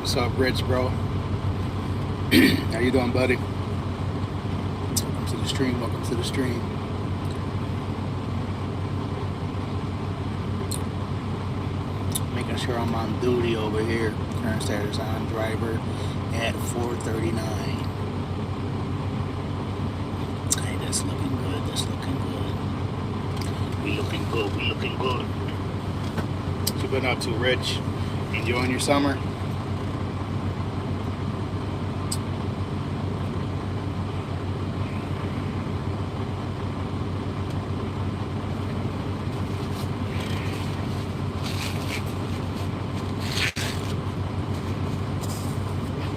What's up, Rich, bro? How you doing, buddy? Welcome to the stream. Welcome to the stream. Making sure I'm on duty over here. Current status on driver at 4:39. Hey, that's looking good. That's looking good. We looking good. We looking good. What you been up to, Rich? Enjoying your summer?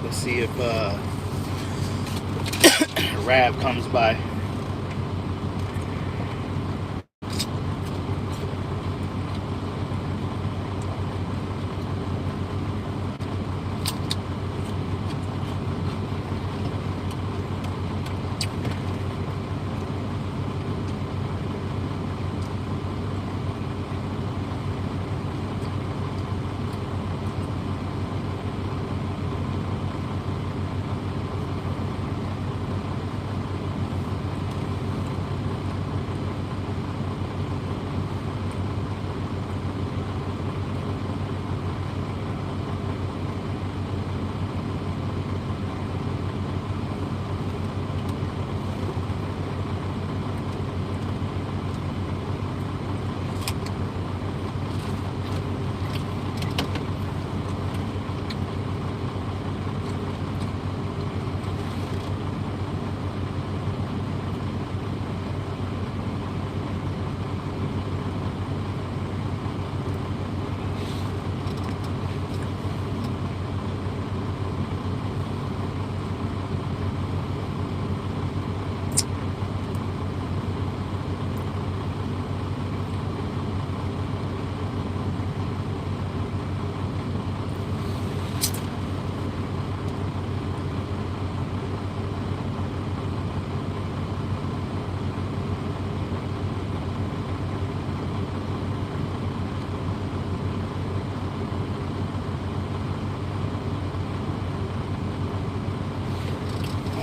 Let's see if Rab comes by.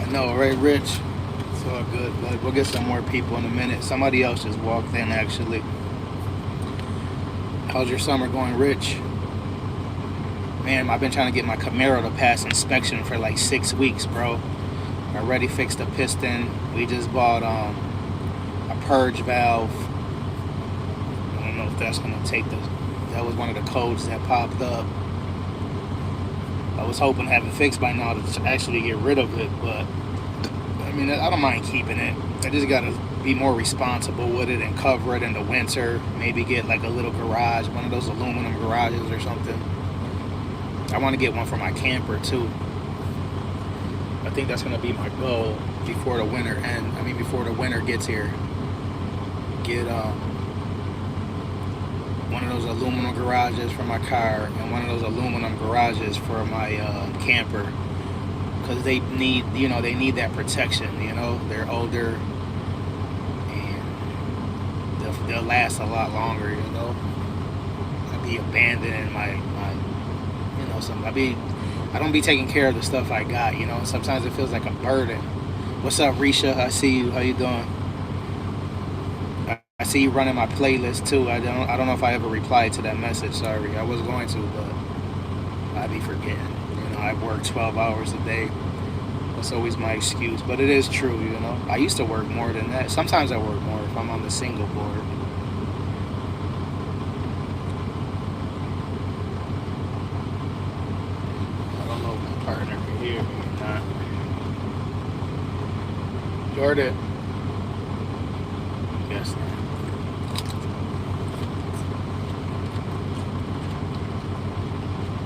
No, right, Rich? It's all good, but we'll get some more people in a minute. Somebody else just walked in, actually. How's your summer going, Rich? Man, I've been trying to get my Camaro to pass inspection for like 6 weeks, bro. I already fixed the piston. We just bought a purge valve. I don't know if that's gonna take the. That was one of the codes that popped up. I was hoping to have it fixed by now to actually get rid of it, but I mean, I don't mind keeping it. I just gotta be more responsible with it and cover it in the winter. Maybe get like a little garage, one of those aluminum garages or something. I want to get one for my camper too. I think that's gonna be my goal before the winter ends. I mean, before the winter gets here. Get one of those aluminum garages for my car and one of those aluminum garages for my camper, because they need, they need that protection. They're older and they'll last a lot longer. I'd be abandoning my I don't be taking care of the stuff I got. Sometimes it feels like a burden. What's up, Risha? I see you. How you doing? I see you running my playlist too. I don't know if I ever replied to that message. Sorry, I was going to, but I'd be forgetting. I work 12 hours a day. That's always my excuse, but it is true. I used to work more than that. Sometimes I work more if I'm on the single board. I don't know if my partner can hear me or not. Jordan. Yes.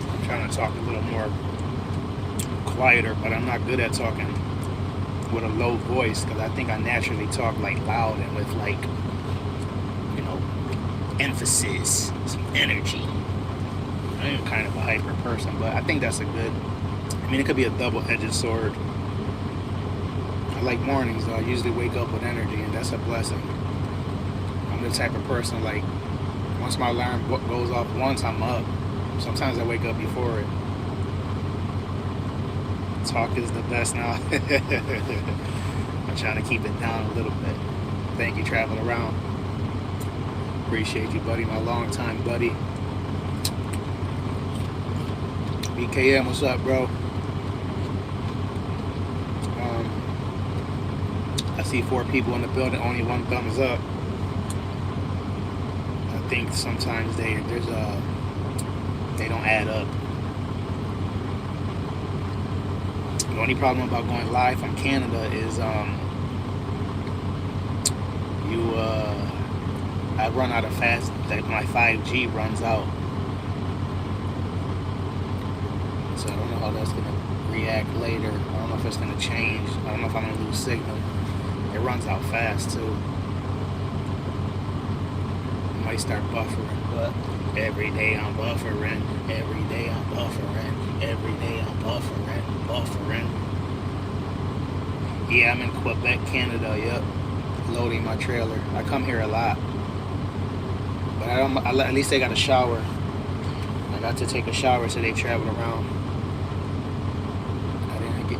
I'm trying to talk a little more quieter, but I'm not good at talking with a low voice, because I think I naturally talk like loud and with like, emphasis, some energy. I am kind of a hyper person, but I think that's a good, it could be a double-edged sword. I like mornings though. I usually wake up with energy, and that's a blessing. I'm the type of person, like, once my alarm goes off once, I'm up. Sometimes I wake up before it. Talk is the best now. I'm trying to keep it down a little bit. Thank you, traveling around. Appreciate you, buddy. My long time buddy. BKM, what's up, bro? I see 4 people in the building, only 1 thumbs up. I think sometimes they don't add up. The only problem about going live from Canada is I run out of fast, like my 5G runs out. So I don't know how that's gonna react later. I don't know if it's gonna change. I don't know if I'm gonna lose signal. It runs out fast too. I might start buffering, but every day I'm buffering. Every day I'm buffering. Every day I'm buffering. Yeah, I'm in Quebec, Canada. Yep, loading my trailer. I come here a lot, but at least I got a shower. I got to take a shower so they travel around. I didn't get,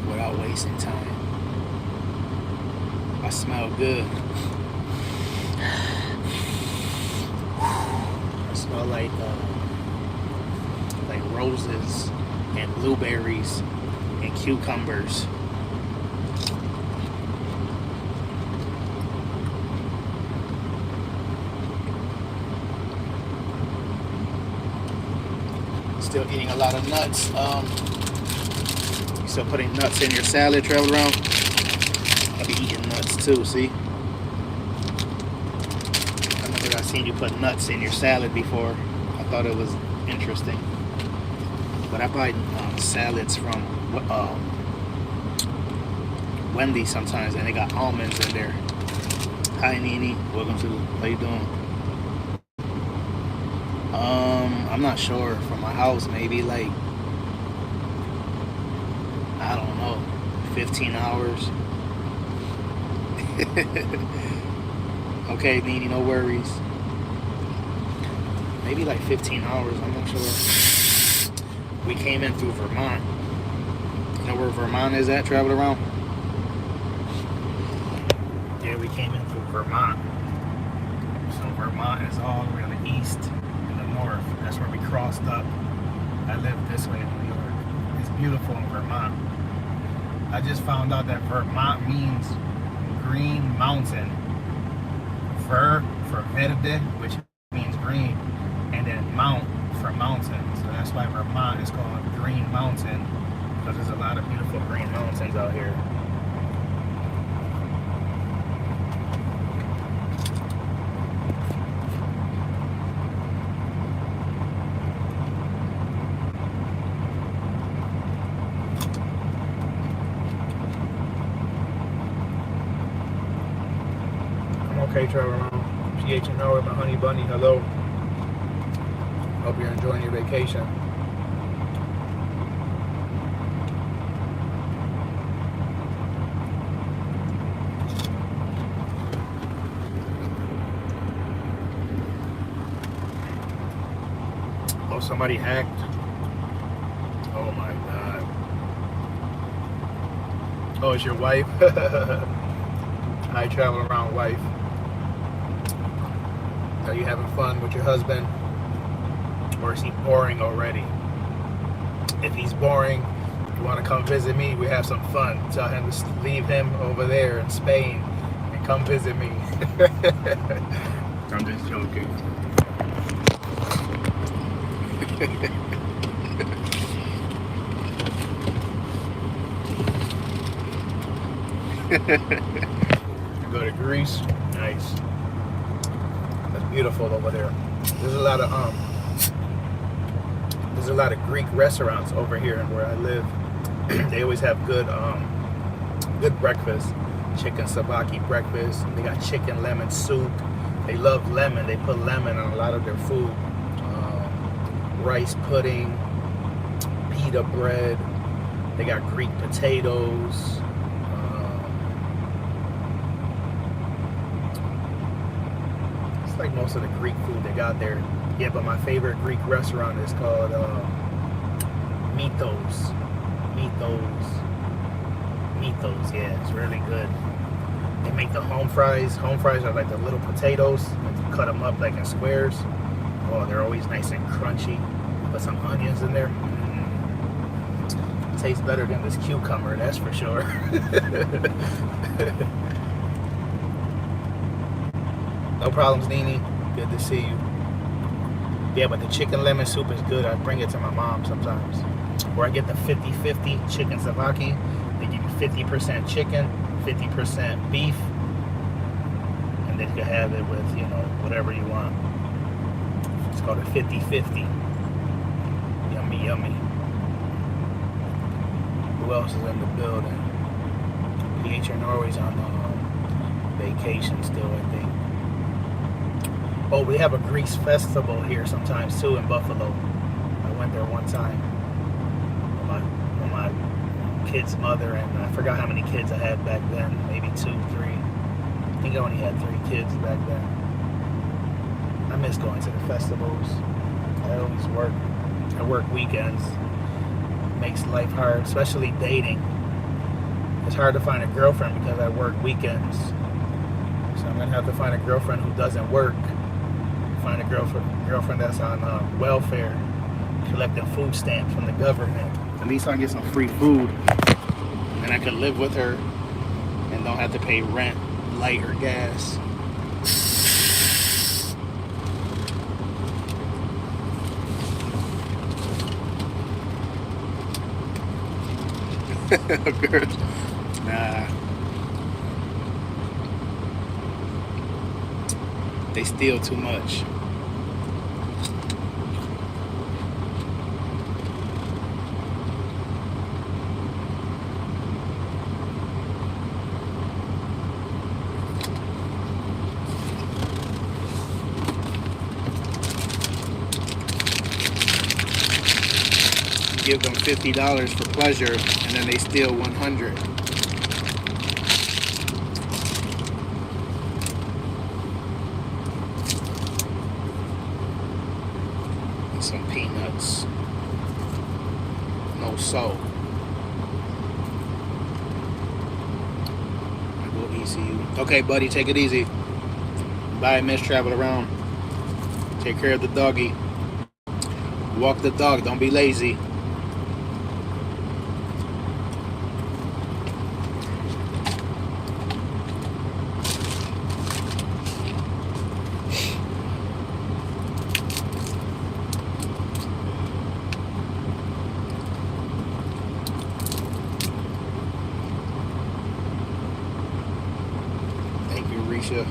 without wasting time. I smell good. I smell like roses and blueberries and cucumbers. Still eating a lot of nuts. You still putting nuts in your salad, travel around? I'll be eating nuts too, see? I remember I seen you put nuts in your salad before. I thought it was interesting. But I buy salads from Wendy's sometimes, and they got almonds in there. Hi, Nene. Welcome to how you doing? I'm not sure. From my house, maybe like, I don't know, 15 hours. Okay, Nene, no worries. Maybe like 15 hours, I'm not sure. We came in through Vermont. You know where Vermont is at? Travel around? Yeah, we came in through Vermont. So Vermont is all the way on the east and the north. That's where we crossed up. I live this way in New York. It's beautiful in Vermont. I just found out that Vermont means green mountain. Ver for verde, which means green, and then mount for mountain. So that's why Vermont is called Green Mountain, because there's a lot of beautiful green mountains out here. I'm okay, Trevor. PHML with my honey bunny. Hello. Hope you're enjoying your vacation. Oh, somebody hacked. Oh my God. Oh, it's your wife? I travel around, wife. Are you having fun with your husband? Or is he boring already? If he's boring, you want to come visit me, we have some fun. Tell him to leave him over there in Spain and come visit me. I'm just joking. Go to Greece. Nice. That's beautiful over there. There's a lot of Greek restaurants over here where I live. They always have good breakfast. Chicken sabaki breakfast. They got chicken lemon soup. They love lemon. They put lemon on a lot of their food. Rice pudding, pita bread. They got Greek potatoes. It's like most of the Greek food they got there. Yeah, but my favorite Greek restaurant is called Mythos. Mythos. Mythos, yeah, it's really good. They make the home fries. Home fries are like the little potatoes. You cut them up like in squares. Oh, they're always nice and crunchy. Put some onions in there. Tastes better than this cucumber, that's for sure. No problems, Nene. Good to see you. Yeah, but the chicken lemon soup is good. I bring it to my mom sometimes. Or I get the 50-50 chicken savaki. They give you 50% chicken, 50% beef, and then you can have it with, you know, whatever you want. It's called a 50-50. Yummy, yummy. Who else is in the building? PH Norway's on vacation still, I think. Oh, we have a Grease festival here sometimes too in Buffalo. I went there one time with my kid's mother, and I forgot how many kids I had back then. Maybe 2, 3. I think I only had 3 kids back then. I miss going to the festivals. I always work. I work weekends. Makes life hard, especially dating. It's hard to find a girlfriend because I work weekends. So I'm gonna have to find a girlfriend who doesn't work. Find a girlfriend that's on welfare, collecting food stamps from the government. At least I get some free food, and I can live with her and don't have to pay rent, light, or gas. Nah. They steal too much. Give them $50 for pleasure, and then they steal $100. And some peanuts. No salt. I go ECU. Okay, buddy, take it easy. Bye, miss. Travel around. Take care of the doggy. Walk the dog. Don't be lazy. Thank you, Risha.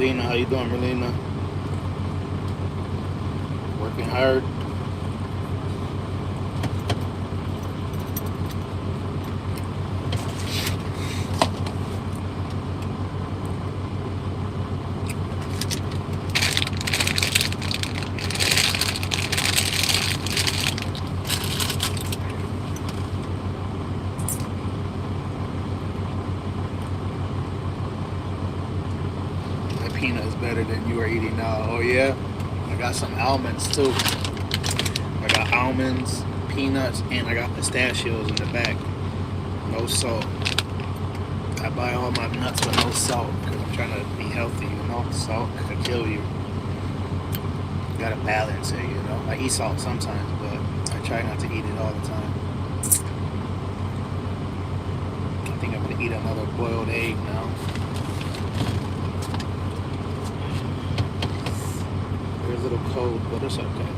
Melina, how you doing, Melina? Working hard. My peanut is better than you are eating now. Oh yeah? I got some almonds too. I got almonds, peanuts, and I got pistachios in the back. No salt. I buy all my nuts with no salt because I'm trying to be healthy, you know? Salt could kill you. You gotta balance it, you know? I eat salt sometimes, but I try not to eat it all the time. I think I'm gonna eat another boiled egg now. It's a little cold, but it's okay.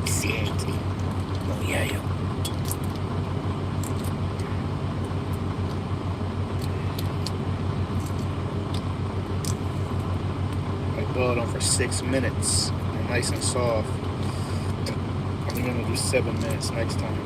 Exactly. Oh yeah, yeah. I boiled them for 6 minutes. They're nice and soft. I'm gonna do 7 minutes next time.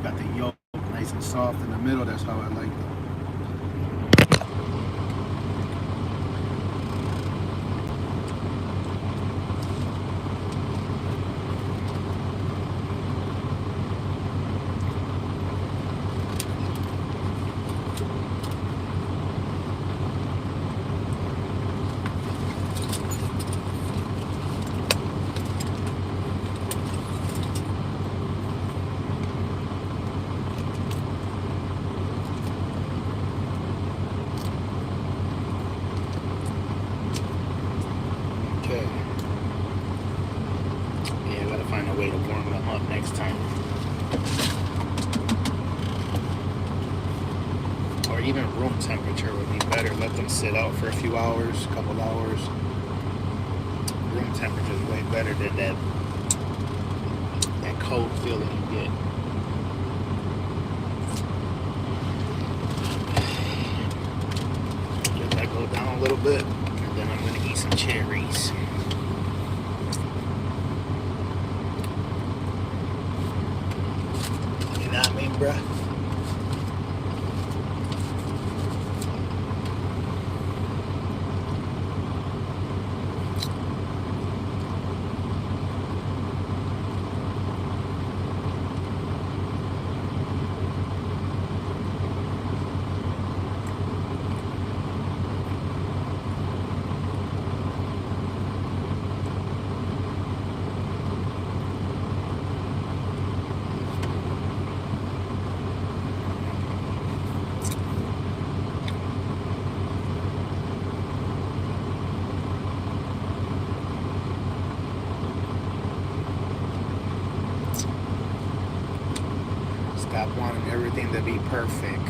Got the yolk nice and soft in the middle. That's how I like them. Okay. Yeah, I gotta find a way to warm them up next time. Or even room temperature would be better. Let them sit out for a few hours, a couple hours. Room temperature is way better than that cold feeling you get. Let that go down a little bit, and then I'm gonna eat some cherries. You know what I mean, bruh? Stop wanting everything to be perfect.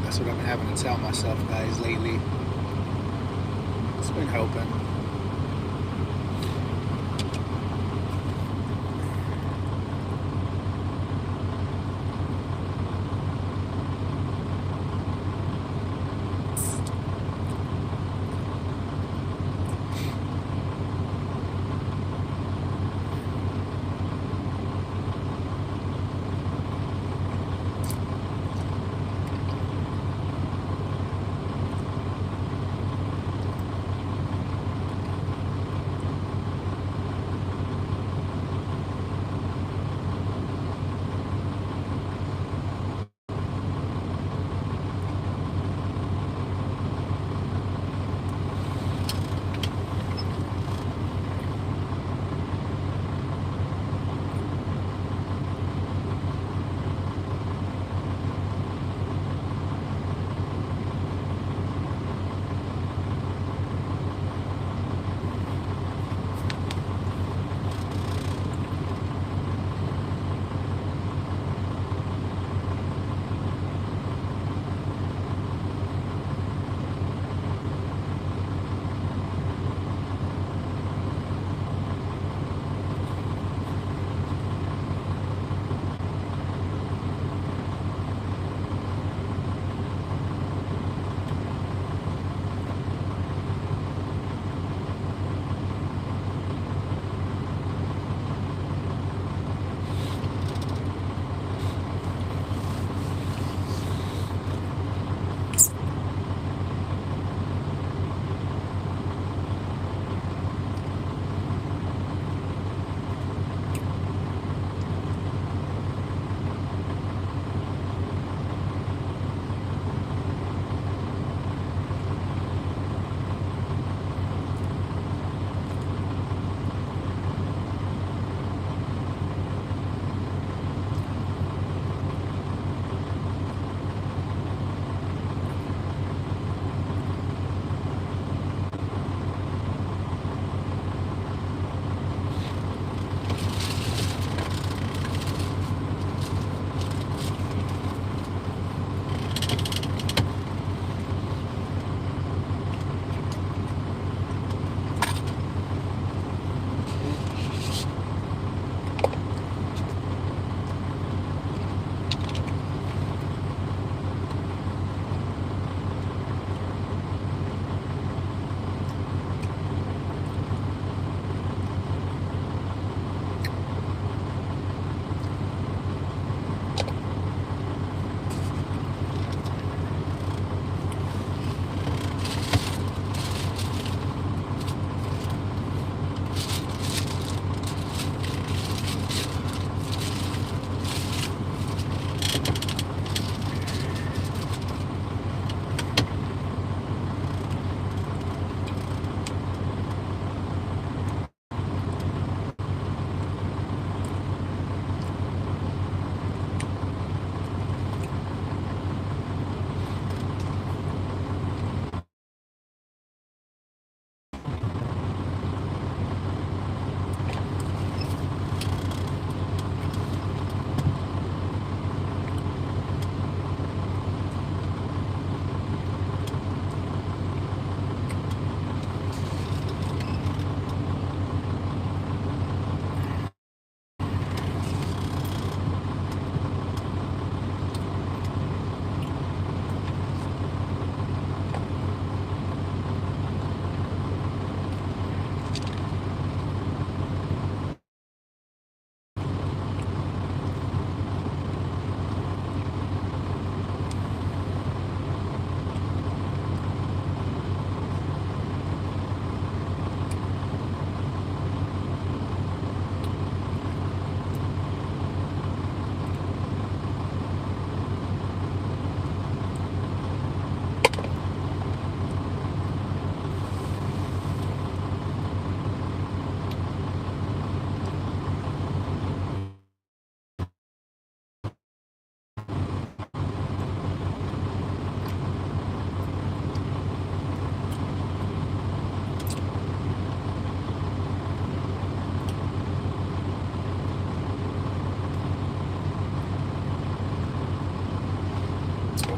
That's what I've been having to tell myself, guys, lately. It's been helping.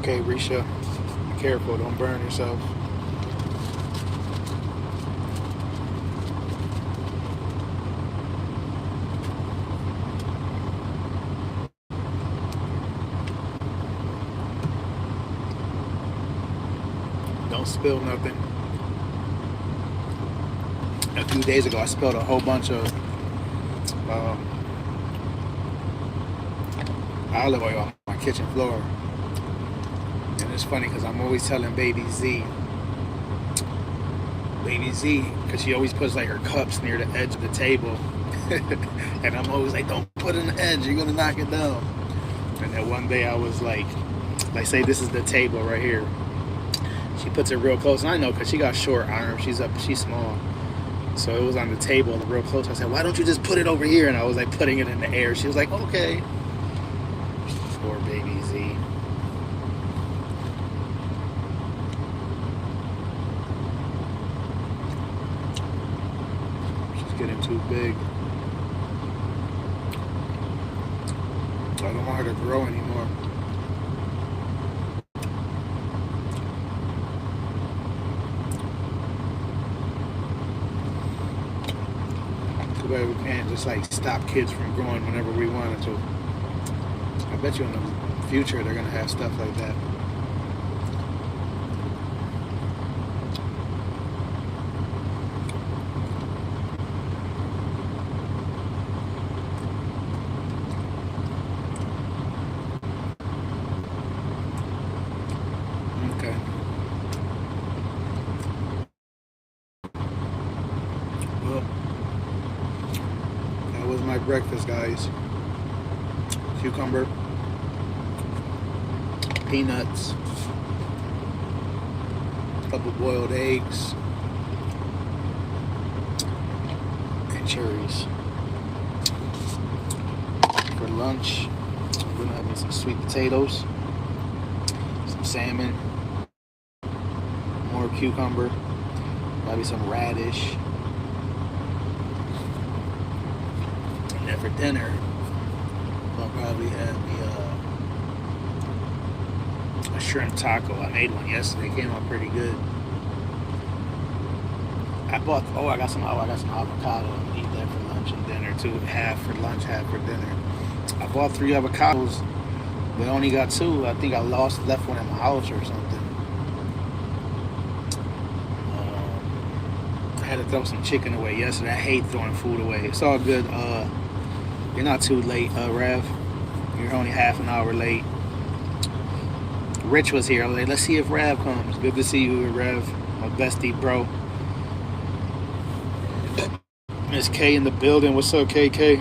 Okay, Risha, be careful, don't burn yourself. Don't spill nothing. A few days ago, I spilled a whole bunch of um, olive oil on my kitchen floor. And it's funny because I'm always telling Baby Z, because she always puts like her cups near the edge of the table. And I'm always like, don't put it on the edge, you're gonna knock it down. And then one day I was like say this is the table right here. She puts it real close, and I know because she got short arms, she's small. So it was on the table real close. I said, why don't you just put it over here? And I was like putting it in the air. She was like, okay. Poor Baby Z. She's getting too big. I don't want her to grow anymore. Too bad we can't just like stop kids from growing whenever we wanted to. I bet you in the future they're gonna have stuff like that. Okay. Well, that was my breakfast, guys. Cucumber, peanuts, a couple boiled eggs, and cherries. For lunch, I'm gonna have me some sweet potatoes, some salmon, more cucumber, maybe some radish. And then for dinner, I'll probably have a shrimp taco. I made one yesterday. It came out pretty good. I got some avocado. I'm gonna eat that for lunch and dinner too. Half for lunch, half for dinner. I bought 3 avocados, but I only got 2. I think I left one in my house or something. I had to throw some chicken away yesterday. I hate throwing food away. It's all good. You're not too late, Rev. You're only half an hour late. Rich was here. Like, let's see if Rev comes. Good to see you, Rev. My bestie, bro. Miss K in the building. What's up, KK?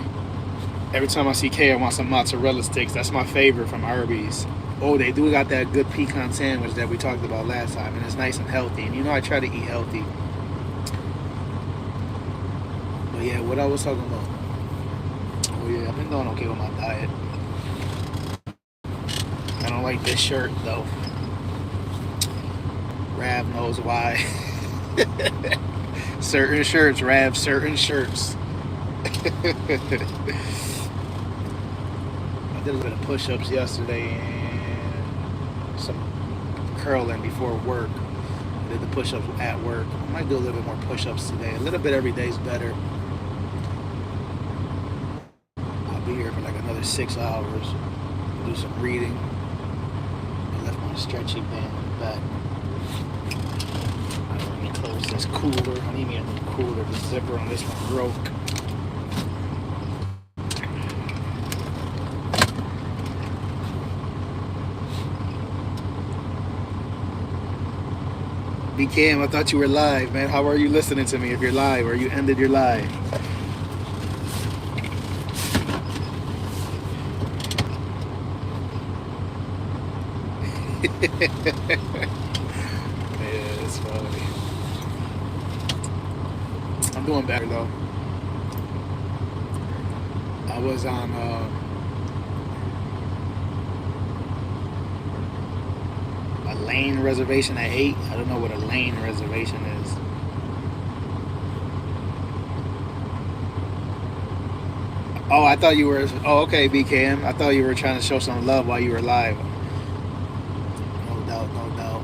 Every time I see K, I want some mozzarella sticks. That's my favorite from Arby's. Oh, they do got that good pecan sandwich that we talked about last time, and it's nice and healthy. And you know I try to eat healthy. But yeah, what I was talking about. Oh yeah, I've been doing okay with my diet. I don't like this shirt though. Rav knows why. Certain shirts, Rav, certain shirts. I did a bit of push-ups yesterday and some curling before work. I did the push-ups at work. I might do a little bit more push-ups today. A little bit every day is better. I'll be here for like another 6 hours. Do some reading. I left my stretchy band in the back. Let me close this cooler. I need me a new cooler. The zipper on this one broke. BKM, I thought you were live, man. How are you listening to me if you're live or you ended your live? Yeah, it's funny. I'm doing better though. I was on a lane reservation at 8. I don't know what a lane reservation is. Oh, I thought you were. Oh, okay, BKM. I thought you were trying to show some love while you were live. doubt, no doubt.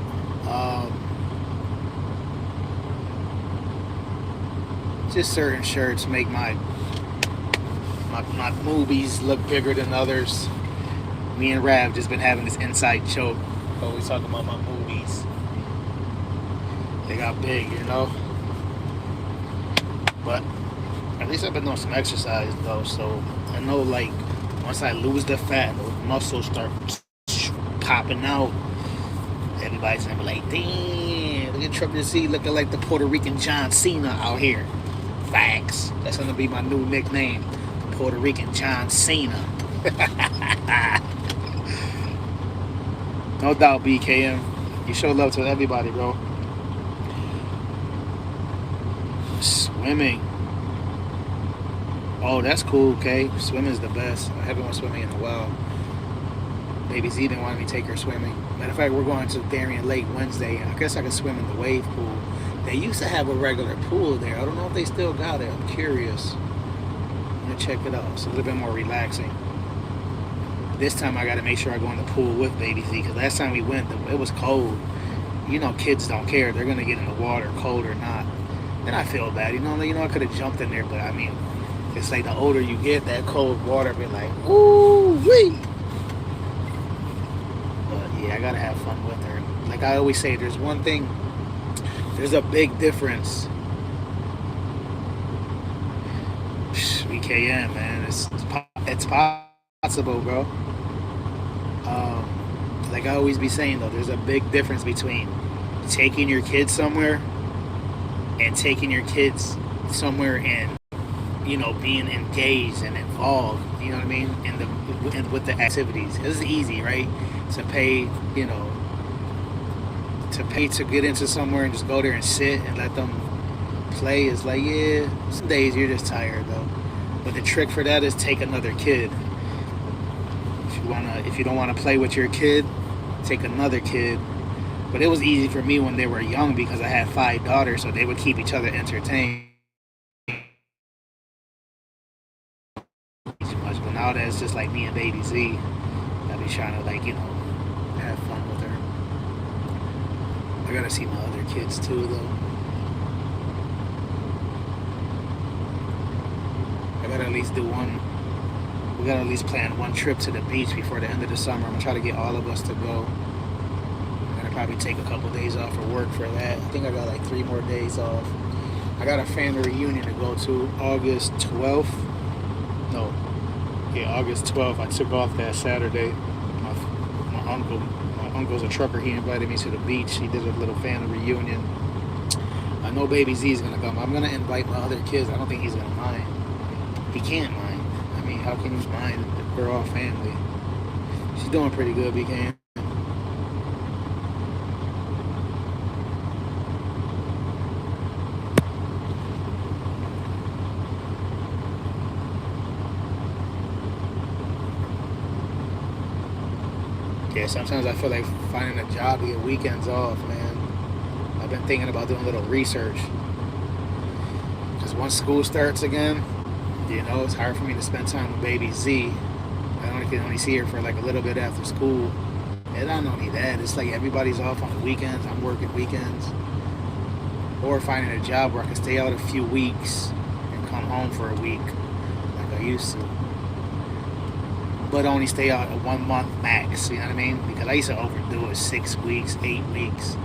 Just certain shirts make my movies look bigger than others. Me and Rav just been having this inside joke. Always talking about my movies. They got big, you know. But at least I've been doing some exercise though, so I know like once I lose the fat, those muscles start popping out. Everybody's gonna be like, damn, look at Triple C looking like the Puerto Rican John Cena out here. Facts. That's gonna be my new nickname, the Puerto Rican John Cena. No doubt, BKM. You show love to everybody, bro. Swimming. Oh, that's cool, okay? Swimming's the best. I haven't went swimming in a while. Baby Z didn't want me to take her swimming. Matter of fact, we're going to Darien Lake Wednesday. I guess I can swim in the wave pool. They used to have a regular pool there. I don't know if they still got it. I'm curious. I'm going to check it out. It's a little bit more relaxing. This time I got to make sure I go in the pool with Baby Z, because last time we went, it was cold. You know, kids don't care. They're going to get in the water, cold or not. Then I feel bad. You know, I could have jumped in there, but I mean, it's like the older you get, that cold water be like, ooh wee. But yeah, I got to have fun with her. Like I always say, there's one thing, there's a big difference. BKM, man, it's possible, bro. Like I always be saying though, there's a big difference between taking your kids somewhere and taking your kids somewhere and, you know, being engaged and involved, you know what I mean, with the activities. It's easy, right? To pay, you know, to get into somewhere and just go there and sit and let them play is like, yeah, some days you're just tired though. But the trick for that is take another kid. If you don't wanna play with your kid, take another kid. But it was easy for me when they were young because I had 5 daughters, so they would keep each other entertained. But now that it's just like me and Baby Z, I be trying to, like, you know, have fun with her. I gotta see my other kids too though. I gotta at least do one. We gotta at least plan one trip to the beach before the end of the summer. I'm gonna try to get all of us to go. I'm gonna probably take a couple days off of work for that. I think I got like 3 more days off. I got a family reunion to go to August 12th. No, yeah, August 12th. I took off that Saturday. My uncle's a trucker. He invited me to the beach. He did a little family reunion. I know Baby Z's gonna come. I'm gonna invite my other kids. I don't think he's gonna mind. He can't mind. I mean, how can you mind? We're all family. She's doing pretty good, BK. Yeah, sometimes I feel like finding a job to get weekends off, man. I've been thinking about doing a little research. Because once school starts again, you know, it's hard for me to spend time with Baby Z. I can only see her for like a little bit after school. And not only that, it's like everybody's off on the weekends. I'm working weekends. Or finding a job where I can stay out a few weeks and come home for a week like I used to. But only stay out a 1 month max, you know what I mean? Because I used to overdo it 6 weeks, 8 weeks.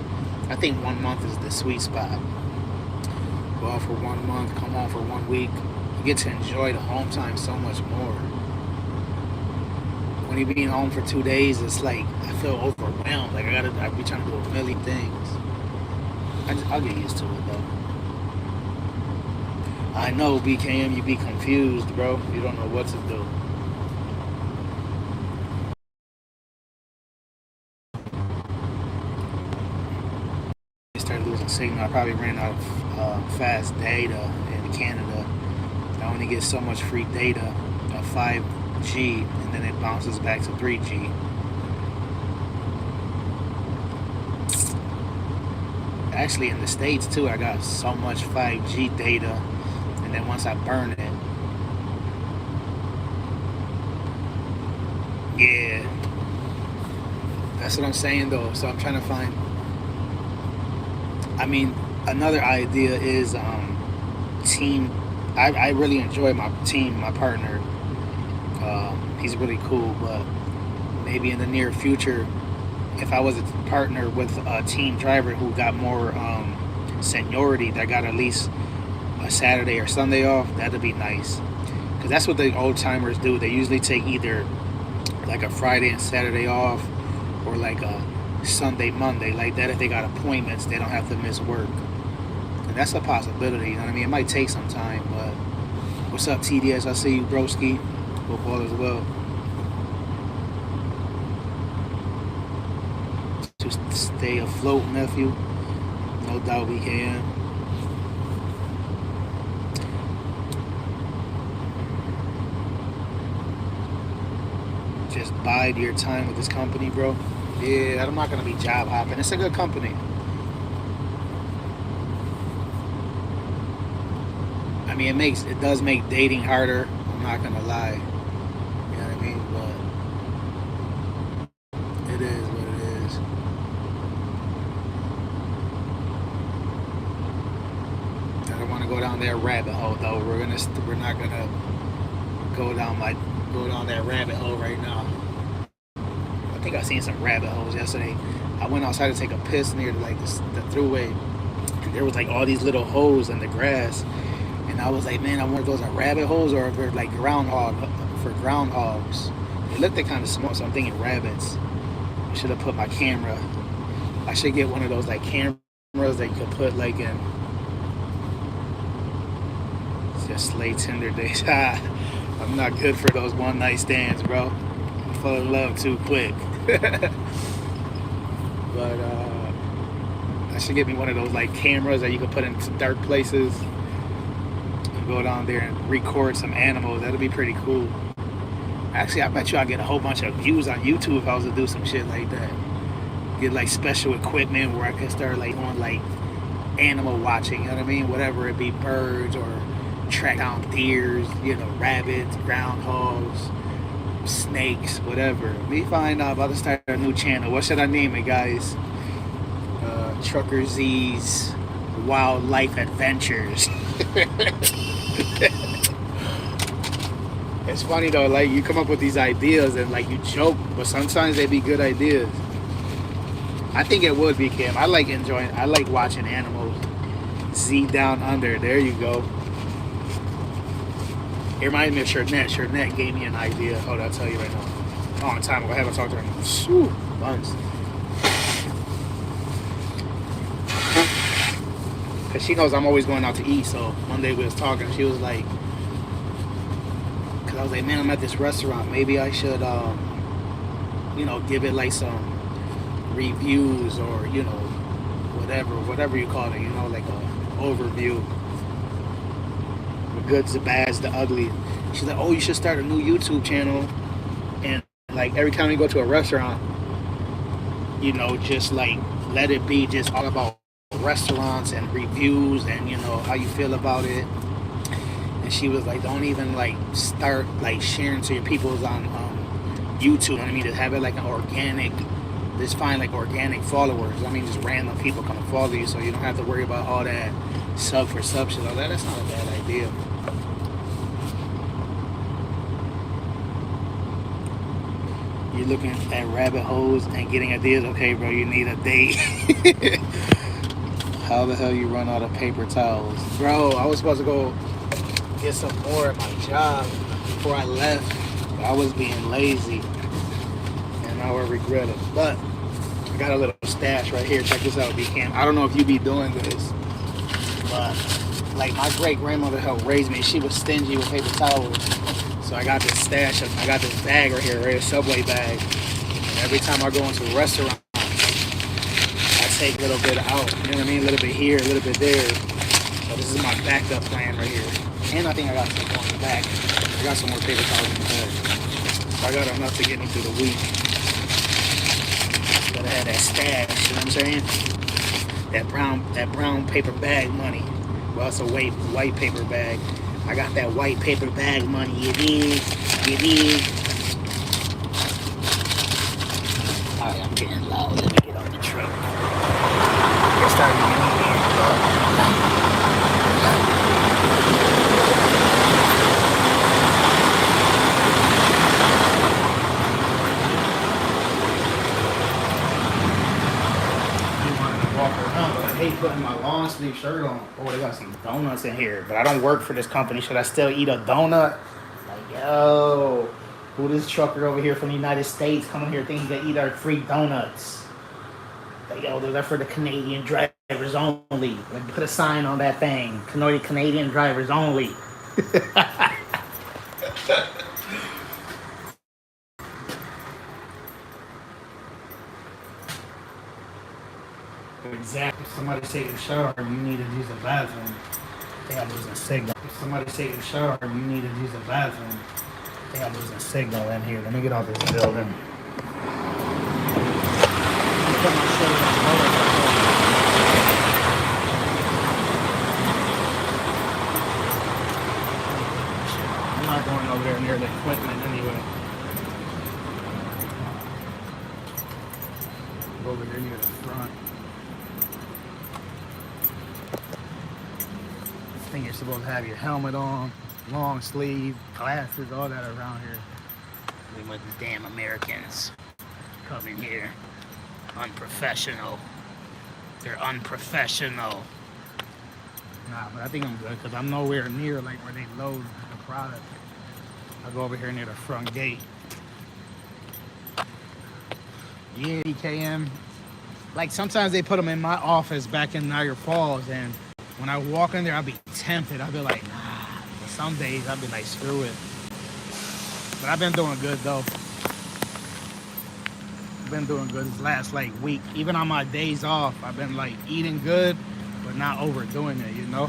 I think 1 month is the sweet spot. Go out for 1 month, come home for 1 week. You get to enjoy the home time so much more. When you being home for 2 days, it's like I feel overwhelmed. Like I be trying to do a million things. I'll get used to it though. I know, BKM, you be confused, bro. You don't know what to do. Started losing signal. I probably ran out of fast data in Canada. I only get so much free data of 5G, and then it bounces back to 3G. Actually, in the States too, I got so much 5G data, and then once I burn it, yeah, That's what I'm saying though. So I'm trying to find. I mean, another idea is team. I really enjoy my team, my partner. He's really cool, but maybe in the near future, if I was a partner with a team driver who got more seniority, that got at least a Saturday or Sunday off, that'd be nice. Because that's what the old timers do. They usually take either like a Friday and Saturday off, or like a Sunday, Monday, like that. If they got appointments, they don't have to miss work. And that's a possibility. You know what I mean? It might take some time, but what's up, TDS? I see you, broski. Hope all is well. To stay afloat, nephew. No doubt we can. Just bide your time with this company, bro. Yeah, I'm not gonna be job hopping. It's a good company. I mean, it does make dating harder. I'm not gonna lie. You know what I mean? But it is what it is. I don't want to go down that rabbit hole though. We're not gonna go down that rabbit hole right now. I think I seen some rabbit holes yesterday. I went outside to take a piss near like the throughway, and there was like all these little holes in the grass. And I was like, man, I wonder if those are rabbit holes or if they're like for groundhogs. They looked kind of small, so I'm thinking rabbits. I should have put my camera. I should get one of those like cameras that you could put like in just late Tinder days. I'm not good for those one night stands, bro. I fall in love too quick. But I should get me one of those like cameras that you could put in dark places. Go down there and record some animals. That'd be pretty cool. Actually, I bet you I'll get a whole bunch of views on YouTube if I was to do some shit like that. Get like special equipment where I could start like on like animal watching, you know what I mean? Whatever it be, birds or track down deers, you know, rabbits, groundhogs, snakes, whatever. Me find out about to start a new channel. What should I name it, guys? Trucker Z's Wildlife Adventures. It's funny though, like you come up with these ideas and like you joke, but sometimes they be good ideas. I think it would be, Kim. I like watching animals. Z Down Under, there you go. It reminds me of Shernette. Shernette gave me an idea. Oh, I'll tell you right now. A long time ago, I haven't talked to her. Months. Cause she knows I'm always going out to eat. So one day we was talking. She was like, cause I was like, man, I'm at this restaurant. Maybe I should, give it like some reviews or whatever you call it. You know, like a overview. The goods, the bads, the ugly. She's like, oh, you should start a new YouTube channel. And like every time you go to a restaurant, just like let it be just all about restaurants and reviews and how you feel about it. And she was like, don't even like start like sharing to your peoples on YouTube. You know what I mean? To have it like an organic, just find like organic followers. I mean, just random people come and follow you, so you don't have to worry about all that sub for sub shit. All that. That's not a bad idea. You're looking at rabbit holes and getting ideas. Okay, bro, you need a date. How the hell you run out of paper towels? Bro, I was supposed to go get some more at my job before I left. I was being lazy. And now I regret it. But I got a little stash right here. Check this out, B-Cam. I don't know if you be doing this. But like my great grandmother helped raise me. She was stingy with paper towels. So I got this stash I got this bag right here, right? A Subway bag. And every time I go into a restaurant, I take a little bit out, you know what I mean? A little bit here, a little bit there. So this is my backup plan right here. And I think I got some more in the back. I got some more paper towels in the bag. So I got enough to get me through the week. Gotta have that stash, you know what I'm saying? That brown paper bag money. Well, it's a white paper bag. I got that white paper bag money, you dig? Alright, I'm getting loud. Let me get on the truck. It's starting to get in here. Walk around, but I hate putting my long sleeve shirt on. Oh, they got some donuts in here, but I don't work for this company. Should I still eat a donut? Like, yo, who this trucker over here from the United States coming here thinking he can eat our free donuts? Like, yo, they're for the Canadian drivers only. Like, put a sign on that thing. Canadian drivers only. Exactly. If somebody take a shower, you need to use the bathroom. I think I'm losing signal. If somebody take a shower, you need to use the bathroom. I think I'm losing signal in here. Let me get off this building. I'm not going over there near the equipment anyway. Go over there near the front. I think you're supposed to have your helmet on, long sleeve, glasses, all that around here. We want these damn Americans come in here. Unprofessional. They're unprofessional. Nah, but I think I'm good because I'm nowhere near like where they load the product. I'll go over here near the front gate. Yeah, EKM. Like sometimes they put them in my office back in Niagara Falls, and when I walk in there, I'll be tempted. I'll be like, nah. But some days I'll be like, screw it. But I've been doing good though. I've been doing good this last like week. Even on my days off, I've been like eating good, but not overdoing it, you know?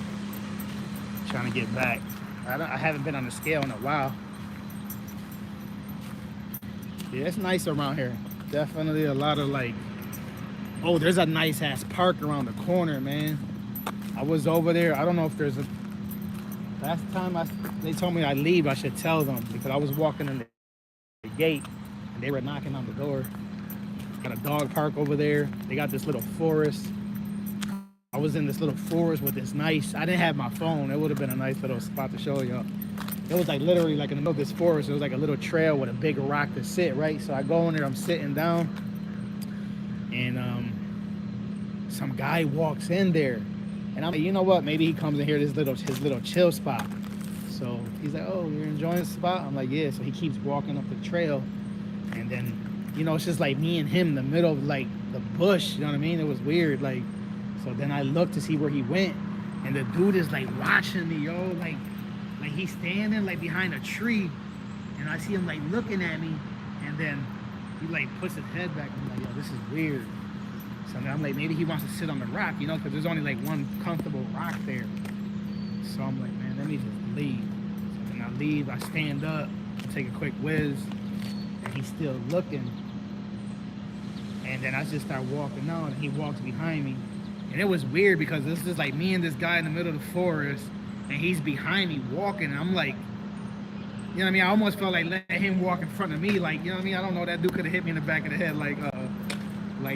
Trying to get back. I haven't been on the scale in a while. Yeah, it's nice around here. Definitely a lot of like, oh, there's a nice ass park around the corner, man. I was over there. I don't know if there's a, last time they told me I'd leave, I should tell them because I was walking in the gate and they were knocking on the door. Got a dog park over there. They got this little forest. I was in this little forest with this nice, I didn't have my phone. It would have been a nice little spot to show y'all. It was like literally like in the middle of this forest. It was like a little trail with a big rock to sit, right? So I go in there, I'm sitting down and some guy walks in there. And I'm like, you know what? Maybe he comes in here, his little chill spot. So he's like, oh, you're enjoying the spot? I'm like, yeah. So he keeps walking up the trail. And then, you know, it's just like me and him in the middle of like the bush. You know what I mean? It was weird. Like, so then I looked to see where he went. And the dude is like watching me, yo. Like he's standing like behind a tree. And I see him like looking at me. And then he like puts his head back. I'm like, yo, this is weird. So then I'm like, maybe he wants to sit on the rock, you know, because there's only like one comfortable rock there. So I'm like, man, let me just leave. So then I leave, I stand up, take a quick whiz, and he's still looking. And then I just start walking on, and he walks behind me. And it was weird because this is like me and this guy in the middle of the forest, and he's behind me walking, and I'm like, you know what I mean? I almost felt like letting him walk in front of me, like, you know what I mean? I don't know, that dude could have hit me in the back of the head like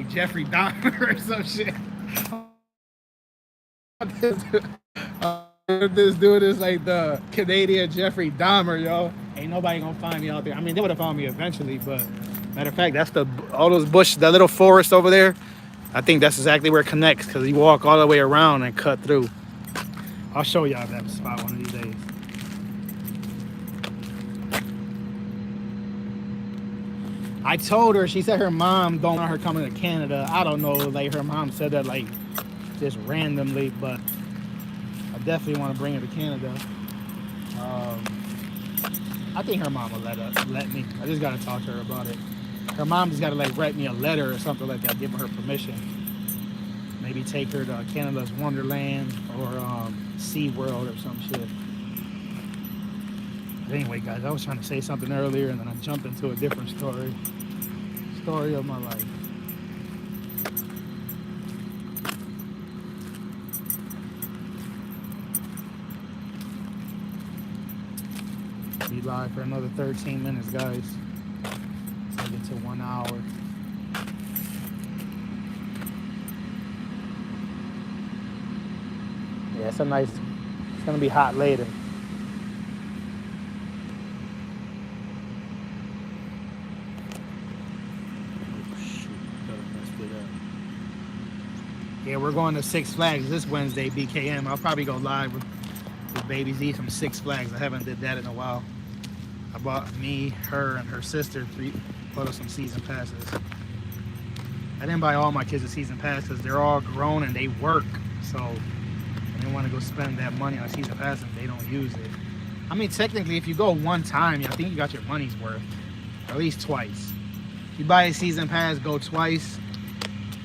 Jeffrey Dahmer or some shit. This dude is like the Canadian Jeffrey Dahmer, yo. Ain't nobody gonna find me out there. I mean, they would have found me eventually, but matter of fact, that's all those bushes, that little forest over there. I think that's exactly where it connects because you walk all the way around and cut through. I'll show y'all that spot one of these days. I told her, she said her mom don't want her coming to Canada. I don't know, like her mom said that like just randomly, but I definitely want to bring her to Canada. I think her mom will let me. I just got to talk to her about it. Her mom just got to like write me a letter or something like that, giving her permission. Maybe take her to Canada's Wonderland or SeaWorld or some shit. But anyway, guys, I was trying to say something earlier and then I jumped into a different story. Story of my life. Be live for another 13 minutes, guys. Take it to 1 hour. it's a nice. It's gonna be hot later. Yeah, we're going to Six Flags this Wednesday, BKM. I'll probably go live with Baby Z from Six Flags. I haven't did that in a while. I bought me, her, and her sister photo some season passes. I didn't buy all my kids a season pass because they're all grown and they work. So I didn't want to go spend that money on a season pass and they don't use it. I mean, technically, if you go one time, I think you got your money's worth. At least twice. If you buy a season pass, go twice,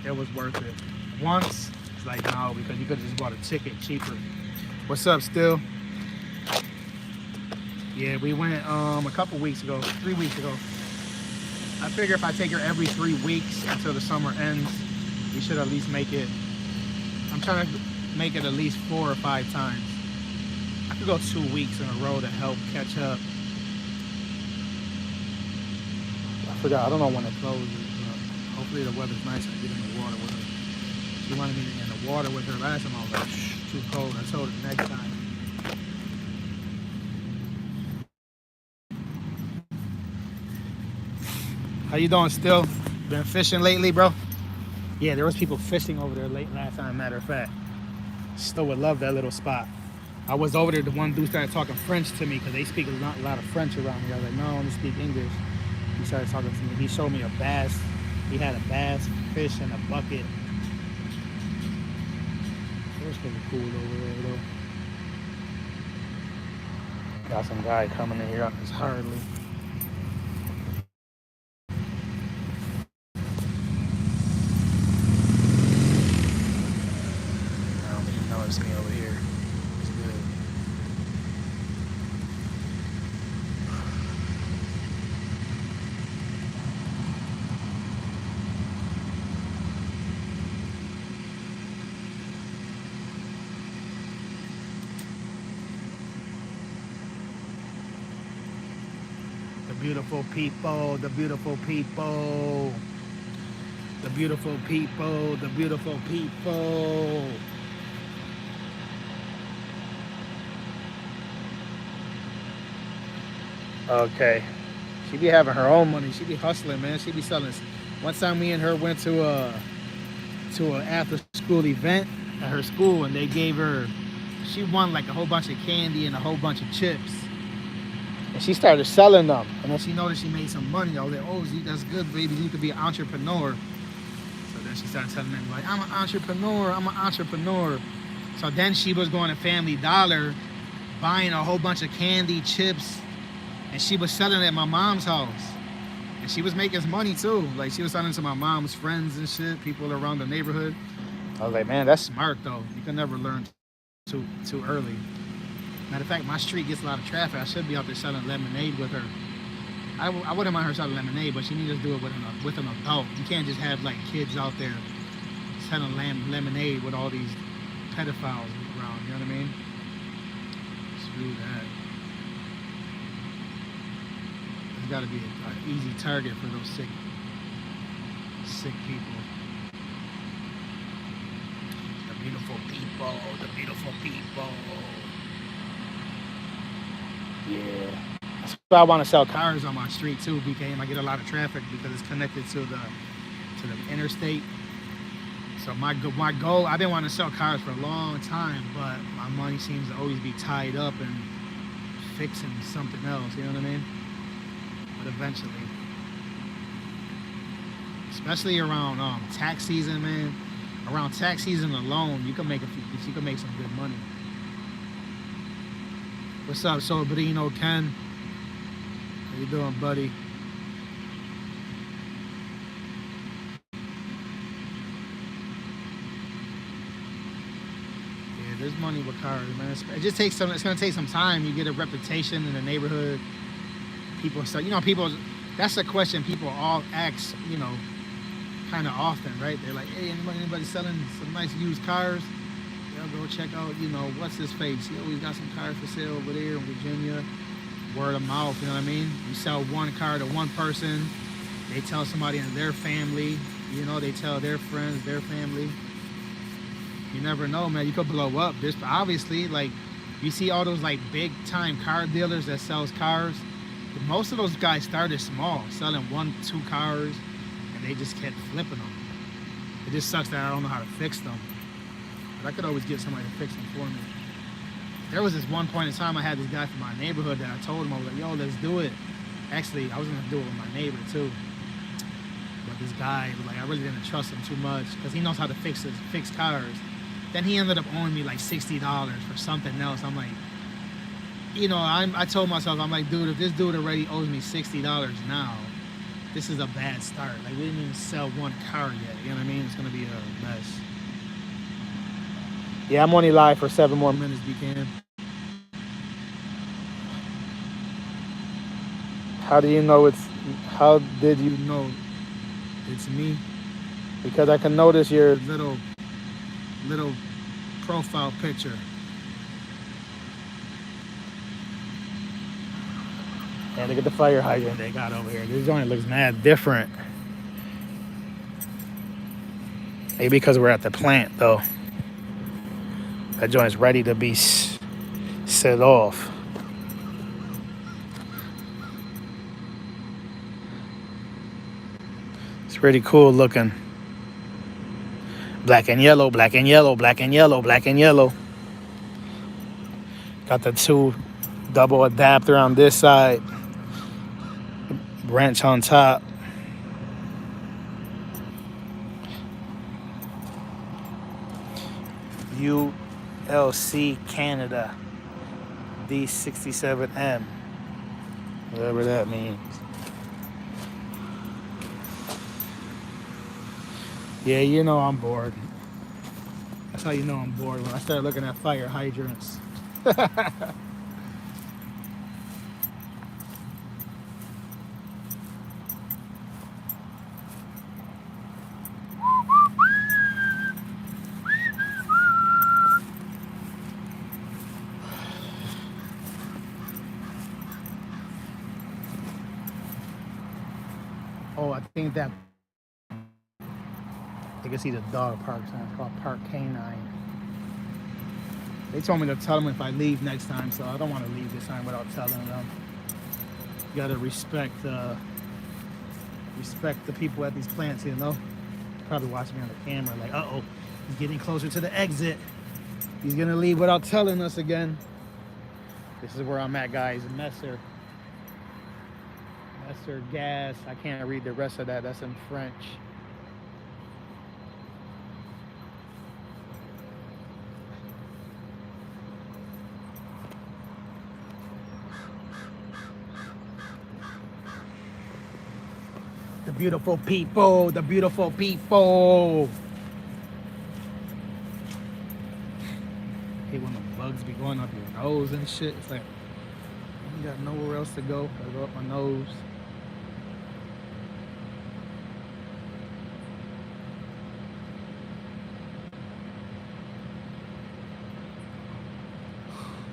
it was worth it. Once, it's like, no, because you could have just bought a ticket cheaper. What's up, Still? Yeah, we went a couple weeks ago, 3 weeks ago. I figure if I take her every 3 weeks until the summer ends, we should at least make it. I'm trying to make it at least 4 or 5 times. I could go 2 weeks in a row to help catch up. I forgot, I don't know when it closes. Hopefully the weather's nice and I get in the water with her. She wanted me in the water with her last time. I was like, too cold. I told her next time. How you doing, Still? Been fishing lately, bro? Yeah, there was people fishing over there late last time, matter of fact. Still would love that little spot. I was over there, the one dude started talking French to me because they speak a lot of French around here. I was like, no, I only speak English. He started talking to me. He showed me a bass. He had a bass fish in a bucket. It was pretty cool over there, though. Got some guy coming in here on his Harley. I don't even know it's me over here. It's good. Beautiful people, the beautiful people, the beautiful people, the beautiful people. Okay. She be having her own money. She be hustling, man. She be selling. One time me and her went to an after school event at her school and they gave her, she won like a whole bunch of candy and a whole bunch of chips. And she started selling them. And then she noticed she made some money. I was like, oh, that's good, baby. You could be an entrepreneur. So then she started telling them, like, I'm an entrepreneur. So then she was going to Family Dollar, buying a whole bunch of candy, chips, and she was selling it at my mom's house. And she was making money, too. Like, she was selling to my mom's friends and shit, people around the neighborhood. I was like, man, that's smart, though. You can never learn too early. Matter of fact, my street gets a lot of traffic. I should be out there selling lemonade with her. I wouldn't mind her selling lemonade, but she needs to do it with an adult. You can't just have like kids out there selling lemonade with all these pedophiles around. You know what I mean? Screw that. There's got to be an easy target for those sick people. The beautiful people. The beautiful people. Yeah, that's why I want to sell cars on my street too, BKM. I get a lot of traffic because it's connected to the interstate. So my goal, I've been wanting to sell cars for a long time, but my money seems to always be tied up in fixing something else. You know what I mean? But eventually, especially around tax season, man. Around tax season alone, you can make some good money. What's up, Sobrino Ken? How you doing, buddy? Yeah, there's money with cars, man. It just takes it's gonna take some time. You get a reputation in the neighborhood. People start, people. That's a question people all ask, kind of often, right? They're like, hey, anybody selling some nice used cars? Go check out, what's his face? He always got some cars for sale over there in Virginia. Word of mouth, you know what I mean? You sell one car to one person, they tell somebody in their family, they tell their friends, their family. You never know, man. You could blow up. There's obviously, like, you see all those, like, big time car dealers that sells cars. Most of those guys started small, selling 1, 2 cars, and they just kept flipping them. It just sucks that I don't know how to fix them. But I could always get somebody to fix them for me. There was this one point in time I had this guy from my neighborhood that I told him, I was like, yo, let's do it. Actually, I was gonna do it with my neighbor too. But this guy, like, I really didn't trust him too much because he knows how to fix cars. Then he ended up owing me like $60 for something else. I'm like, you know, I told myself, I'm like, dude, if this dude already owes me $60 now, this is a bad start. Like, we didn't even sell one car yet. You know what I mean? It's gonna be a mess. Yeah, I'm only live for 7 more minutes, BCam. How did you know it's me? Because I can notice your little profile picture. And look at the fire hydrant they got over here. This joint looks mad different. Maybe because we're at the plant, though. That joint's ready to be set off. It's pretty cool looking. Black and yellow, black and yellow, black and yellow, black and yellow. Got the 2 double adapter on this side. Wrench on top. ULC Canada D67M. Whatever that means. Yeah, you know I'm bored. That's how you know I'm bored, when I start looking at fire hydrants. Oh, I think you can see the dog park sign. It's called Park Canine. They told me to tell them if I leave next time, so I don't want to leave this time without telling them. You gotta respect the people at these plants, you know? Probably watching me on the camera like, uh-oh, he's getting closer to the exit. He's gonna leave without telling us again. This is where I'm at, guys. Messer gas. I can't read the rest of that. That's in French. The beautiful people, the beautiful people. I hate when the bugs be going up your nose and shit. It's like, you got nowhere else to go. I go up my nose.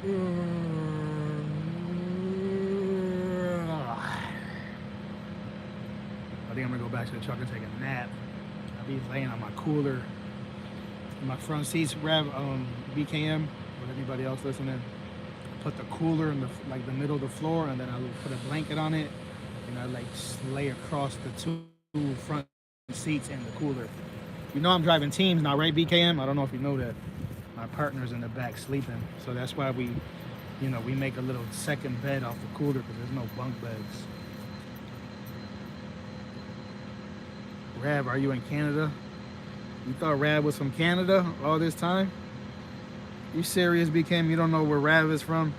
I think I'm gonna go back to the truck and take a nap. I'll be laying on my cooler in my front seats. BKM, or anybody else listening, put the cooler in the middle of the floor, and then I'll put a blanket on it, and I lay across the 2 front seats and the cooler. You know I'm driving teams now, right, BKM? I don't know if you know that. My partner's in the back sleeping, so that's why we make a little second bed off the cooler because there's no bunk beds. Rav, are you in Canada? You thought Rav was from Canada all this time? You serious, BKM? You don't know where Rav is from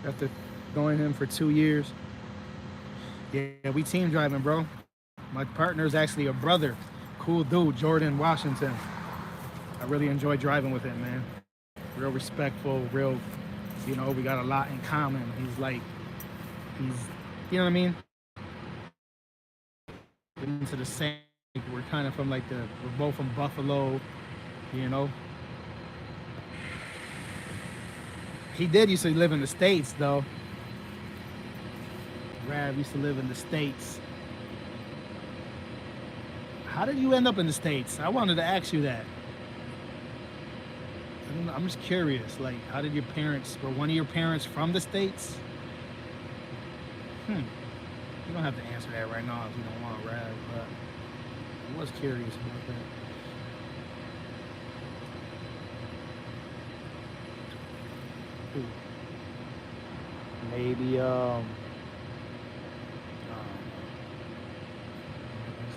after knowing him for 2 years? Yeah, we team driving, bro. My partner's actually a brother. Cool dude, Jordan Washington. I really enjoy driving with him, man. Real respectful, real, we got a lot in common. He's, you know what I mean? Into the same, we're kind of from we're both from Buffalo, you know? He did used to live in the States, though. Rav used to live in the States. How did you end up in the States? I wanted to ask you that. I'm just curious. Like, how did your parents? Were one of your parents from the States? Hmm. You don't have to answer that right now if you don't want, Rad. But I was curious about that. Ooh. Maybe let's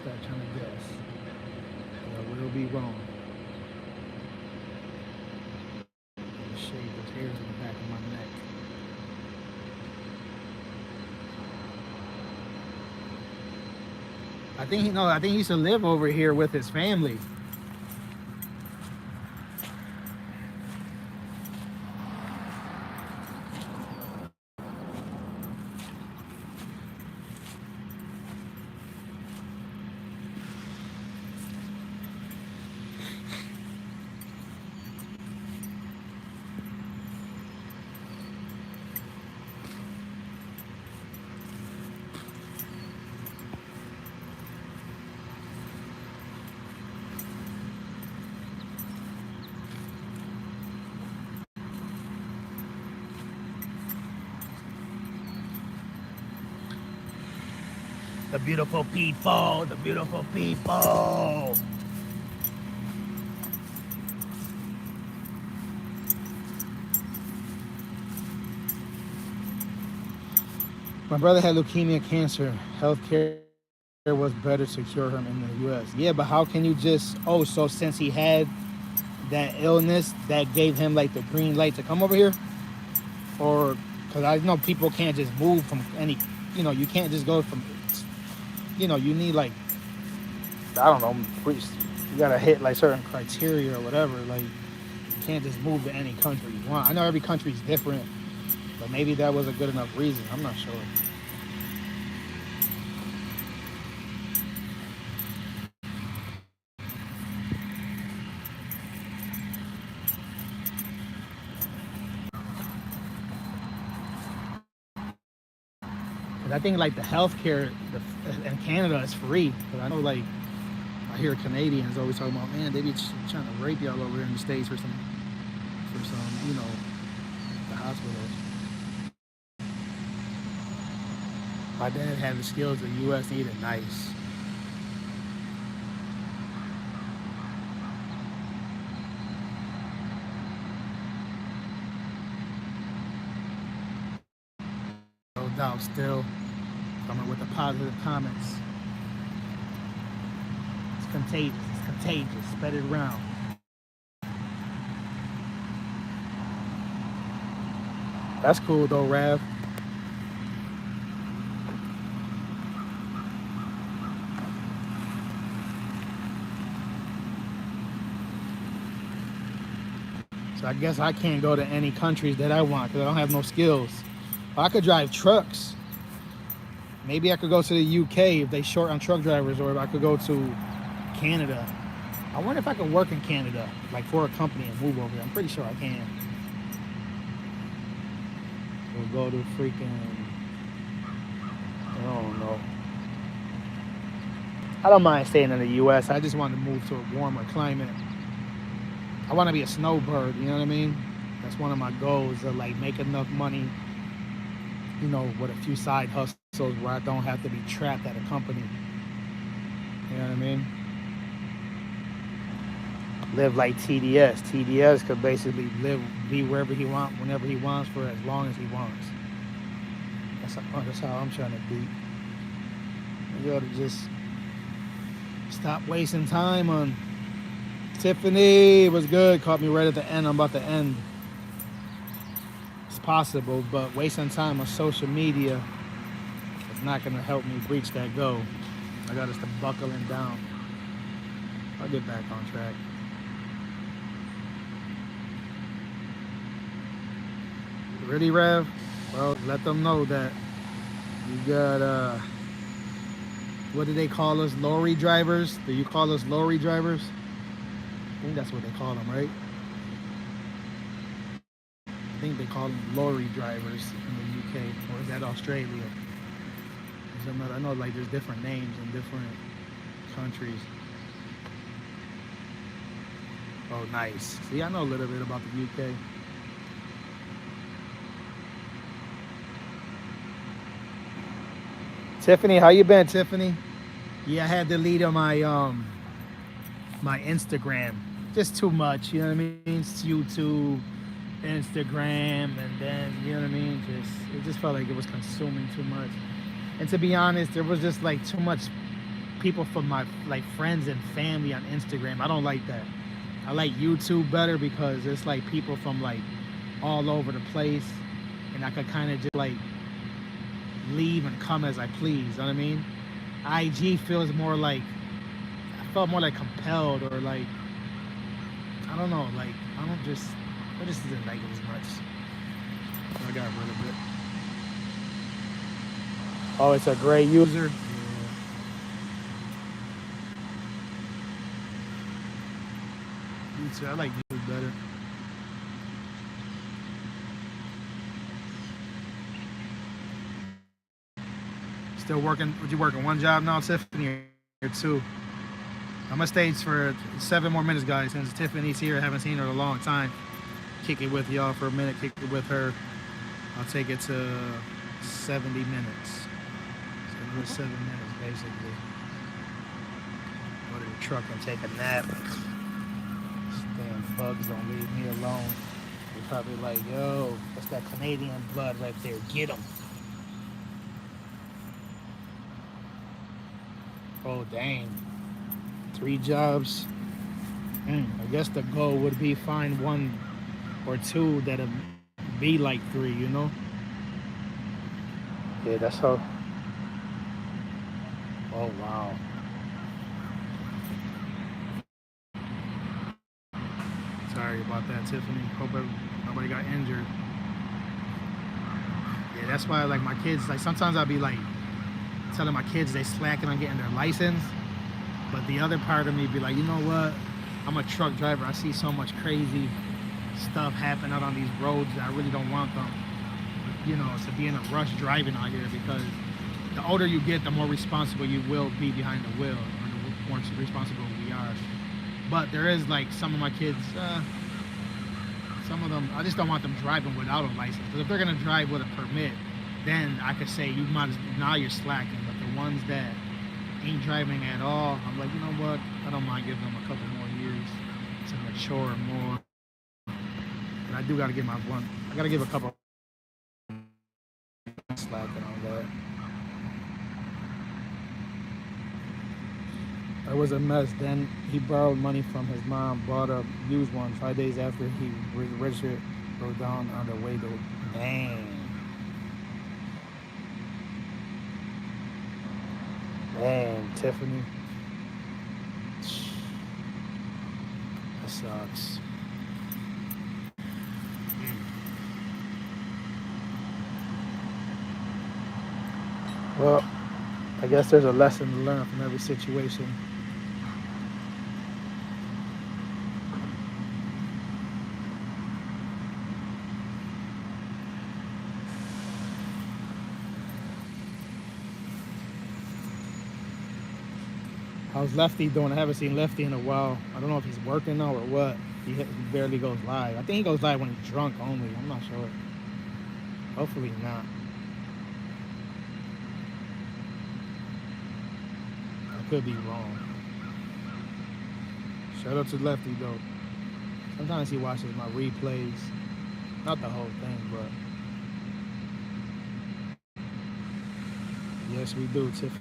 start trying to guess. I will be wrong. Shave those hairs in the back of my neck. I think he no. I think he used to live over here with his family. The beautiful people. The beautiful people. My brother had leukemia cancer. Healthcare was better to cure him in the U.S. Yeah, but how can you just? Oh, so since he had that illness, that gave him like the green light to come over here, or because I know people can't just move from any. You can't just go from. You need like I don't know. You gotta hit like certain criteria or whatever. Like you can't just move to any country you want. I know every country's different, but maybe that was a good enough reason. I'm not sure. Cause I think like the healthcare in Canada is free. Cause I know like I hear Canadians always talking about, man, they be trying to rape y'all over here in the States for some the hospitals. My dad had the skills the U.S. needed. Nice. No doubt, still coming with the positive comments. It's contagious. It's contagious. Spread it around. That's cool though, Rav. So I guess I can't go to any countries that I want because I don't have no skills. I could drive trucks. Maybe I could go to the UK if they short on truck drivers, or if I could go to Canada. I wonder if I could work in Canada, like for a company and move over here. I'm pretty sure I can. We'll go to freaking, I don't know. I don't mind staying in the US. I just want to move to a warmer climate. I want to be a snowbird, you know what I mean? That's one of my goals, to like make enough money, with a few side hustles where I don't have to be trapped at a company. You know what I mean? Live like TDS. TDS could basically be wherever he wants, whenever he wants, for as long as he wants. That's how I'm trying to be. You ought to just stop wasting time on Tiffany. It was good. Caught me right at the end. I'm about to end. It's possible, but wasting time on social media is not going to help me reach that goal. I got us to buckling down. I'll get back on track. Really, Rev? Well, let them know that you got, what do they call us? Lorry drivers? Do you call us lorry drivers? I think that's what they call them, right? I think they call them lorry drivers in the UK, or is that Australia? I know like there's different names in different countries. Oh, nice. See, I know a little bit about the UK. Tiffany, how you been, Tiffany? Yeah, I had to delete on my Instagram. Just too much, you know what I mean? It's YouTube, Instagram, and then you know what I mean. It just felt like it was consuming too much. And to be honest, there was just like too much people from my like friends and family on Instagram. I don't like that. I like YouTube better because it's like people from like all over the place, and I could kind of just like leave and come as I please. You know what I mean? IG feels more like I felt more like compelled or like I don't know, like I just didn't like it as much. So I got rid of it. Oh, it's a great user. YouTube, I like YouTube better. Still working? Would you working one job now, Tiffany, or two? I'm gonna stay for 7 more minutes, guys. Since Tiffany's here, I haven't seen her in a long time. Kick it with y'all for a minute. Kick it with her. I'll take it to 70 minutes. So we're 7 minutes basically. Go to the truck and take a nap. These damn bugs don't leave me alone. They're probably like, yo, that's that Canadian blood right there. Get them. Oh, dang. 3 jobs. I guess the goal would be find one or two that'll be like three, you know? Yeah, that's how. Oh, wow. Sorry about that, Tiffany. Hope nobody got injured. Yeah, that's why, like, my kids, like, sometimes I'll be, like, telling my kids they slacking on getting their license. But the other part of me be like, you know what? I'm a truck driver. I see so much crazy stuff happen out on these roads that I really don't want them, you know, to be in a rush driving out here because the older you get, the more responsible you will be behind the wheel, or the more responsible we are. But there is like some of my kids, some of them, I just don't want them driving without a license. Because if they're gonna drive with a permit, then I could say you might now you're slacking. But the ones that ain't driving at all, I'm like, you know what? I don't mind giving them a couple more years to mature more. But I do gotta give my one. I gotta give a couple slacking on that. It was a mess. Then he borrowed money from his mom, bought a used one. 5 days after he registered, broke down on the way to. Dang. Dang, Tiffany. That sucks. Well, I guess there's a lesson to learn from every situation. How's Lefty doing? I haven't seen Lefty in a while. I don't know if he's working now or what. He barely goes live. I think he goes live when he's drunk only. I'm not sure. Hopefully not. I could be wrong. Shout out to Lefty though. Sometimes he watches my replays. Not the whole thing, but yes, we do, Tiff.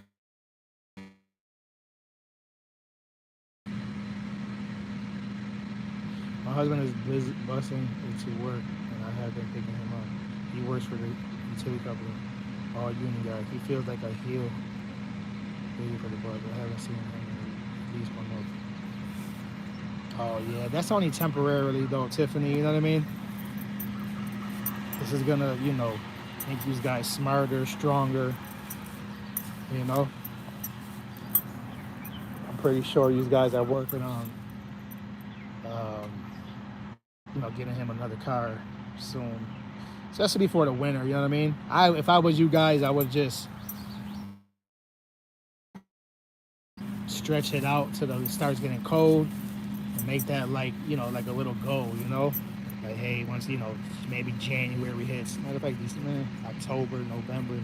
My husband is busy busing into work, and I have been picking him up. He works for the utility company, all union guys. He feels like a heel waiting for the bus. I haven't seen him in at least 1 month. Oh yeah, that's only temporarily though, Tiffany. You know what I mean? This is gonna, you know, make these guys smarter, stronger. You know, I'm pretty sure these guys are working on, you know, getting him another car soon, especially before the winter. You know what I mean? If I was you guys, I would just stretch it out till it starts getting cold, and And make that like, you know, like a little goal, you know? Like, hey, once, you know, maybe January hits, matter of fact, December, October, November,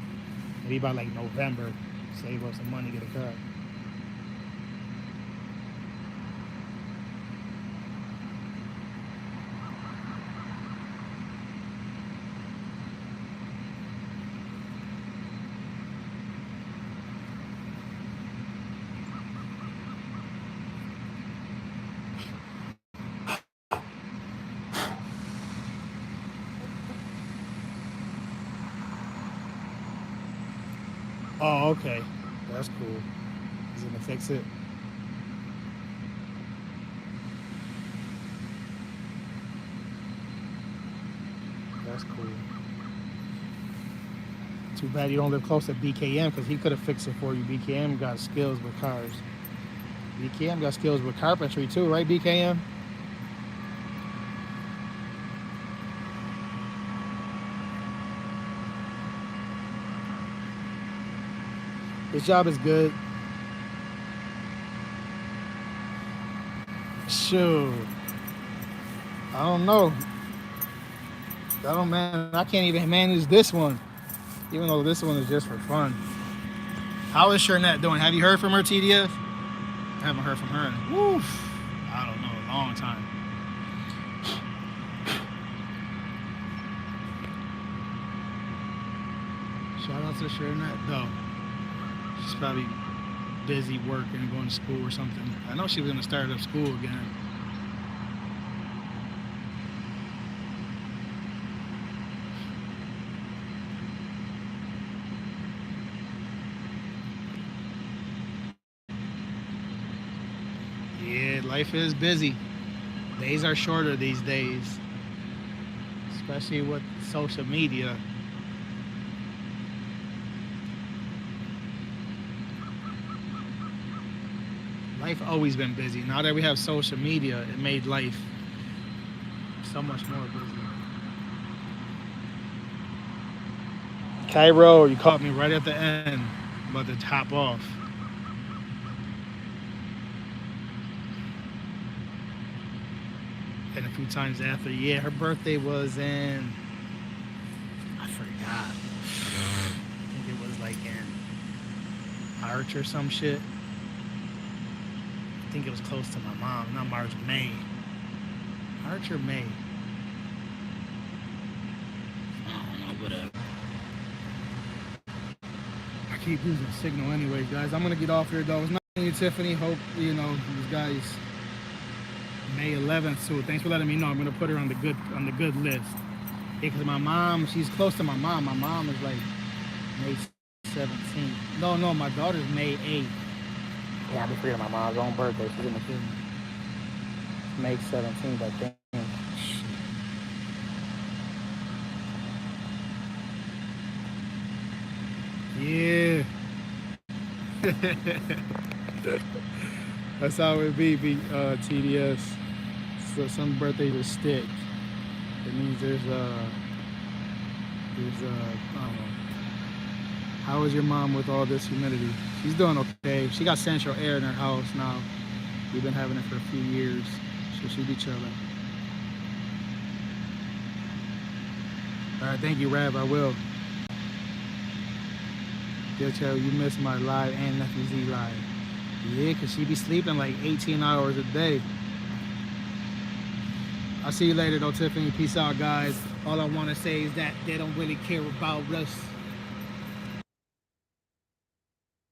maybe by like November, save up some money, get a car. Oh, okay. That's cool. He's gonna fix it. That's cool. Too bad you don't live close to BKM because he could have fixed it for you. BKM got skills with cars. BKM got skills with carpentry too, right, BKM? His job is good. Shoot. I don't know. I don't, man. I can't even manage this one, even though this one is just for fun. How is Shernette doing? Have you heard from her, TDF? I haven't heard from her in, woof, I don't know, a long time. Shout out to Shernette, though. She's probably busy working and going to school or something. I know she was going to start up school again. Yeah, life is busy. Days are shorter these days, especially with social media. Life always been busy. Now that we have social media, it made life so much more busy. Cairo, you caught me right at the end. I'm about to hop off. And a few times after, yeah, her birthday was in, I forgot. I think it was like in March or some shit. I think it was close to my mom, not March, May. March or May? I don't know, whatever. I keep losing signal anyways, guys. I'm gonna get off here though. It's not you, Tiffany. Hope, you know, these guys May 11th too. Thanks for letting me know. I'm gonna put her on the good list. Yeah, cause my mom, she's close to my mom. My mom is like May 17th. No, my daughter's May 8th. Yeah, I be forgetting my mom's own birthday. She's in the kid. May 17th, I think. Yeah. That's how it be, TDS. So some birthdays are stick. It means there's I don't know. How is your mom with all this humidity? She's doing okay. She got central air in her house now. We've been having it for a few years, so she'll be chilling. All right, thank you, Rav. I will. They'll tell you missed my live and Nephew Z live. Yeah, because she be sleeping like 18 hours a day. I'll see you later, though, Tiffany. Peace out, guys. All I want to say is that they don't really care about us.